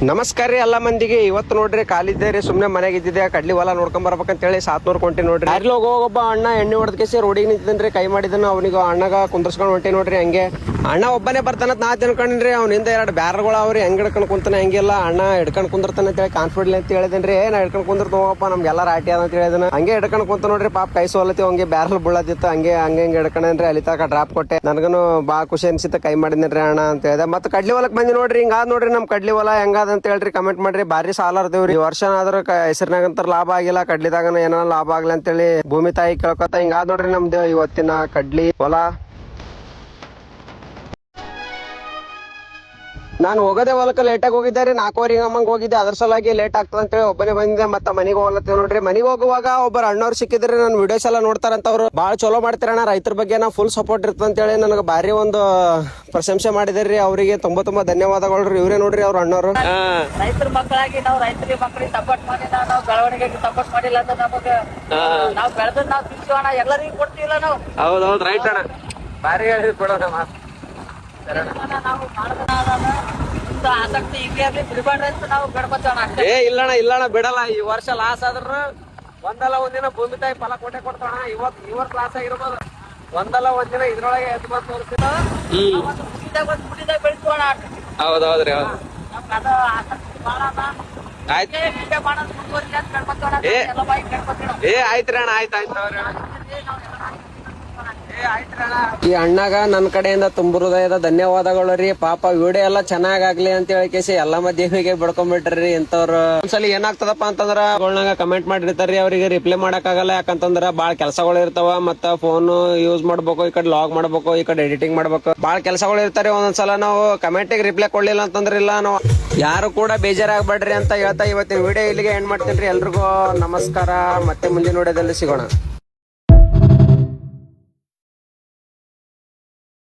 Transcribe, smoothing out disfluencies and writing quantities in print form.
ನಮಸ್ಕಾರ ರೀ ಎಲ್ಲ ಮಂದಿಗೆ. ಇವತ್ತು ನೋಡ್ರಿ ಕಾಲಿದ್ದೆ ರೀ, ಸುಮ್ನೆ ಮನೆಗೆ ಇದ್ದಿದ್ದೆ. ಕಡ್ಲಿ ಹೊಲ ನೋಡ್ಕೊಂಡ್ ಬರ್ಬೇಕಂತ ಹೇಳಿ 700 ಕೊಂಟಿ ನೋಡ್ರಿ. ಅಲ್ಲಿ ಹೋಗೋಬ್ಬ ಅಣ್ಣ ಎಣ್ಣೆ ಹೊಡೆದ ಕೇಸಿ ರೋಡಿಗೆ ನಿಂತಿದ್ದನ್ರಿ. ಕೈ ಮಾಡಿದನು ಅವನಿಗೆ ಅಣ್ಣಗ ಕುಂದರ್ಸ್ಕೊಂಡ್ ಹೊಂಟಿ ನೋಡ್ರಿ. ಹಂಗೆ ಅಣ್ಣ ಒಬ್ಬನೇ ಬರ್ತಾನತ್ ನಾ ತಿನ್ಕೊಂಡ್ರಿ. ಅವ್ನಿಂದ 2 ಬ್ಯಾರ್ಗಳು ಅವ್ರಿ. ಹೆಂಗ್ ಹಿಡ್ಕೊಂಡ್ ಕುಂತಾನ ಹಂಗಿಲ್ಲ, ಅಣ್ಣ ಹಿಡ್ಕೊಂಡ್ ಕುಂದಿರ್ತಾನ ಅಂತ ಹೇಳಿ ಕಾನ್ಫಿಡೆಂಟ್ ಅಂತ ಹೇಳಿದನ್ರಿ. ನಾ ಹಿಡ್ಕೊಂಡ್ ಕುಂದಿರ್ತ ಹೋಗಪ್ಪ ನಮ್ಗೆಲ್ಲ ರಾಟಿ ಅದ ಅಂತ ಹೇಳಿದನ. ಹಂಗೆ ಹಿಡ್ಕೊಂಡ್ ಕುಂತ ನೋಡ್ರಿ. ಪಾಪ ಕೈ ಸೋಲತಿ ಹಂಗೆ ಬ್ಯಾರಲ್ ಬುಳ್ಳದಿತ್ತು. ಹಂಗೆ ಹಿಡ್ಕೊಂಡ್ರಿ. ಅಲ್ಲಿ ತಕ ಡ್ರಾಪ್ ಕೊಟ್ಟೆ. ನನಗನು ಬಾ ಖುಷಿ ಅನ್ಸಿತ್ತ. ಕೈ ಮಾಡಿದ್ರಿ ಅಣ್ಣ ಅಂತ ಹೇಳಿದೆ. ಮತ್ತೆ ಕಡ್ಲಿ ಹೊಲಕ್ ಬಂದಿ ನೋಡ್ರಿ. ಹಿಂಗಾದ್ ನೋಡ್ರಿ ನಮ್ ಕಡ್ಲಿ ಹೊಲ ಹೆಂಗಾದ ಅಂತ ಹೇಳ್ರಿ ಕಮೆಂಟ್ ಮಾಡ್ರಿ. ಬಾರಿ ಸಾಲ ಇರ್ದೇವ್ರಿ. ಈ ವರ್ಷ ಆದ್ರ ಹೆಸರಿನಾಗಂತ ಲಾಭ ಆಗಿಲ್ಲ, ಕಡ್ಲಿದಾಗನ ಏನೋ ಲಾಭ ಆಗ್ಲಿ ಅಂತೇಳಿ ಭೂಮಿ ತಾಯಿ ಕೇಳ್ಕೊತ ಹಿಂಗಾದ್ ನೋಡ್ರಿ ನಮ್ದು ಇವತ್ತಿನ ಕಡ್ಲಿ ಹೊಲ. ನಾನು ಹೋಗೋದೇ ಹೊಲಕ್ಕೆ ಲೇಟಾಗಿ ಹೋಗಿದ್ದೆ ರೀ. 4:15 ಹಂಗೆ ಹೋಗಿದ್ದೆ. ಅದ್ರ ಸಲುವಾಗಿ ಲೇಟ್ ಆಗ್ತದ ಅಂತೇಳಿ ಒಬ್ಬನೇ ಬಂದಿದ್ದೆ. ಮತ್ತೆ ಮನೆಗೆ ಹೋಗ್ಲತ್ತೀವಿ ನೋಡ್ರಿ. ಮನೆಗೆ ಹೋಗುವಾಗ ಒಬ್ಬರು ಅಣ್ಣವ್ರು ಸಿಕ್ಕಿದ್ರಿ. ನನ್ನ ವಿಡಿಯೋಸ್ ಎಲ್ಲ ನೋಡ್ತಾರಂತ. ಅವ್ರು ಭಾಳ ಚಲೋ ಮಾಡ್ತೀರಣ್ಣ, ರೈತರ ಬಗ್ಗೆ ನಾವು ಫುಲ್ ಸಪೋರ್ಟ್ ಇರ್ತದೆ ಅಂತೇಳಿ ನನಗೆ ಭಾರಿ ಒಂದು ಪ್ರಶಂಸೆ ಮಾಡಿದ್ರಿ. ಅವರಿಗೆ ತುಂಬಾ ಧನ್ಯವಾದಗಳು ರೀ. ಇವರೇ ನೋಡ್ರಿ ಅವ್ರ ಅಣ್ಣವ್ರು. ರೈತರ ಮಕ್ಕಳಾಗಿ ನಾವು ರೈತರಿಗೆ ಮಕ್ಕಳಿಗೆ ಸಪೋರ್ಟ್ ಮಾಡಿಲ್ಲ, ನಾವು ಬೆಳವಣಿಗೆಗೆ ಸಪೋರ್ಟ್ ಮಾಡಿಲ್ಲ ಅಂತ ನಮಗೆ ನಾವು ಬೆಳೆದ ನಾವು ತಿಳ್ಸೋಣ, ಎಲ್ಲರಿಗೂ ಕೊಡ್ತೀವಿಲ್ಲ ನಾವು. ಹೌದೌದು ರೈಟ್ ಅಣ್ಣ, ಭಾರಿ ಹೇಳಿ ಕೊಡೋಣ ಮಾತು. ನಾವು ಮಾಡಿದ ಆಸಕ್ತಿ ಹೀಗೆ ಬಿಡಬಾರ್ದು ಅಂತ ನಾವು ಬೇಡ್ಕೊತೋಣ. ಇಲ್ಲಣ್ಣ ಬಿಡಲ್ಲ. ಈ ವರ್ಷ ಲಾಸ್ ಆದ್ರ ಒಂದಲ್ಲ ಒಂದಿನ ಭೂಮಿ ತಾಯಿ ಫಲ ಕೊಡ್ತಾಣ. ಇವತ್ತು ಲಾಸ್ ಆಗಿರ್ಬೋದು, ಒಂದಲ್ಲ ಒಂದಿನ ಇದ್ರೊಳಗೆ ಎದ್ದು ಬಂದು ತೋರಿಸ್ತೀವಿ. ಮುಡಿದಾಗ ಬೆಳೆಸೋಣ. ಹೌದೌದ್ರಿ. ಹೌದು ನಮ್ಗೆ ಅದು ಆಸಕ್ತಿ ಭಾಳ ಅದ. ಆಯ್ತು. ಹೀಗೆ ಮಾಡೋದು ಮುಂದುವರಿಲಿ ಅಂತ ಬೇಡ್ಕೊತೋಣ. ಎಲ್ಲ ಬಾಯಿ ಬೇಡ್ಕೊತೀವಿ. ಆಯ್ತ್ರಿ ಅಣ್ಣ, ಆಯ್ತು. ಈ ಅಣ್ಣಗ ನನ್ನ ಕಡೆಯಿಂದ ತುಂಬ ಹೃದಯದ ಧನ್ಯವಾದಗಳು ರೀ. ಪಾಪ ವಿಡಿಯೋ ಎಲ್ಲ ಚೆನ್ನಾಗಾಗ್ಲಿ ಅಂತ ಹೇಳಿ ಕೇಸಿ ಎಲ್ಲ ಮಧ್ಯವಿಗೆ ಬಿಡ್ಕೊಂಡ್ಬಿಟ್ರಿ. ಇಂಥವ್ರು ಒಂದ್ಸಲ ಏನಾಗ್ತದಪ್ಪ ಅಂತಂದ್ರ ಕಮೆಂಟ್ ಮಾಡಿರ್ತಾರ್ರಿ. ಅವ್ರಿಗೆ ರಿಪ್ಲೈ ಮಾಡಕ್ ಆಗಲ್ಲ. ಯಾಕಂತಂದ್ರ ಬಾಳ ಕೆಲಸಗಳು ಇರ್ತಾವ. ಮತ್ತ ಫೋನ್ ಯೂಸ್ ಮಾಡ್ಬೇಕು, ಈ ಕಡೆ ಲಾಗ್ ಮಾಡ್ಬೇಕು, ಈ ಕಡೆ ಎಡಿಟಿಂಗ್ ಮಾಡ್ಬೇಕು, ಬಾಳ ಕೆಲಸಗಳು ಇರ್ತಾರೆ. ಒಂದೊಂದ್ಸಲ ನಾವು ಕಮೆಂಟಿಗೆ ರಿಪ್ಲೈ ಕೊಡ್ಲಿಲ್ಲ ಅಂತಂದ್ರ ಇಲ್ಲ ನಾವು ಯಾರು ಕೂಡ ಬೇಜಾರಾಗ್ಬೇಡ್ರಿ ಅಂತ ಹೇಳ್ತಾ ಇವತ್ತಿನ ವಿಡಿಯೋ ಇಲ್ಲಿಗೆ ಎಂಡ್ ಮಾಡ್ತೀನಿ. ಎಲ್ರಿಗೂ ನಮಸ್ಕಾರ. ಮತ್ತೆ ಮುಂದಿನ ವಿಡಿಯೋದಲ್ಲಿ ಸಿಗೋಣ.